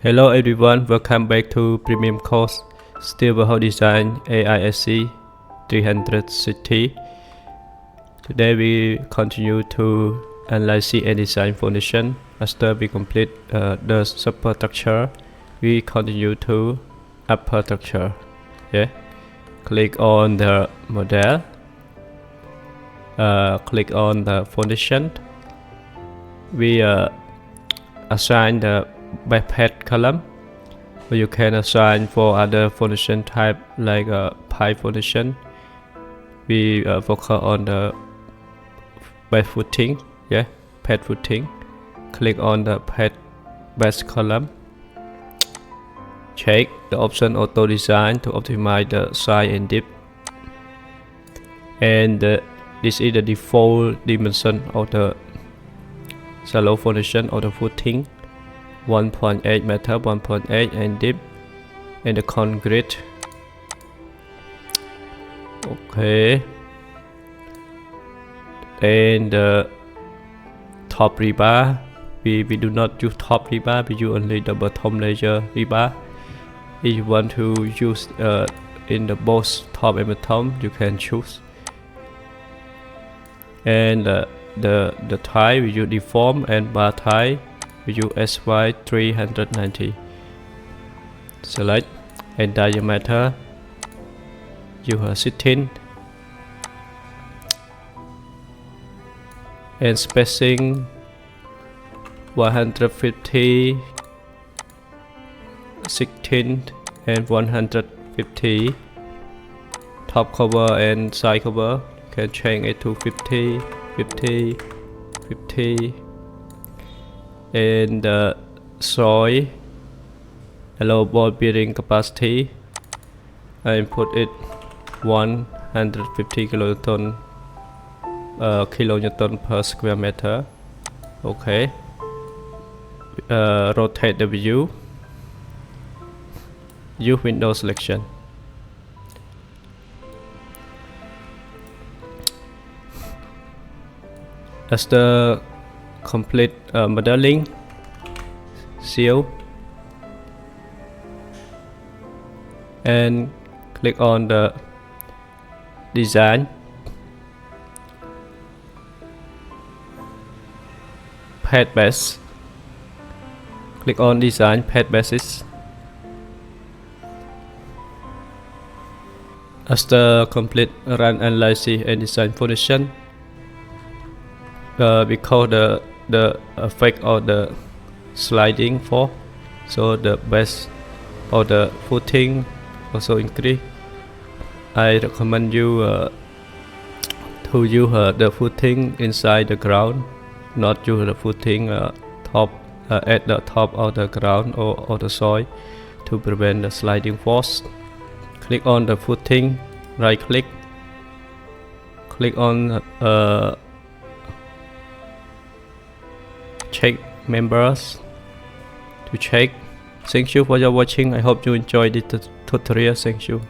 Hello everyone, welcome back to premium course Structural Design AISC 360. Today we continue to analyze and design foundation. After we complete the superstructure, we continue to upper structure. Yeah. Click on the model. Click on the foundation. We assign the backpack column, or you can assign for other foundation type like pipe foundation. We focus on the base footing. Yeah, pad footing. Click on the pad base column. Check the option auto design to optimize the size and depth. And this is the default dimension of the shallow foundation of the footing. 1.8 meter, 1.8 and deep, and the concrete. Okay. And the top rebar, we do not use top rebar, we use only the bottom layer rebar. If you want to use in the both top and bottom, you can choose. And the tie, we use deform, and bar tie we use SY 390. Select, and diameter you have 16, and spacing 150, 16 and 150. Top cover and side cover you can change it to 50, 50, 50. And the soil allow ball bearing capacity, I put it 150 kilonewton per square meter. Okay. Rotate the view. Use window selection. As the complete modeling, seal, and click on the design, pad base, click on design pad basis. After complete run analysis and design foundation, because the effect of the sliding force, so the base of the footing also increase. I recommend you to use the footing inside the ground, not use the footing top at the top of the ground or the soil to prevent the sliding force. Click on the footing, right click, click on check members to check. Thank you for your watching. I hope you enjoyed this tutorial. Thank you.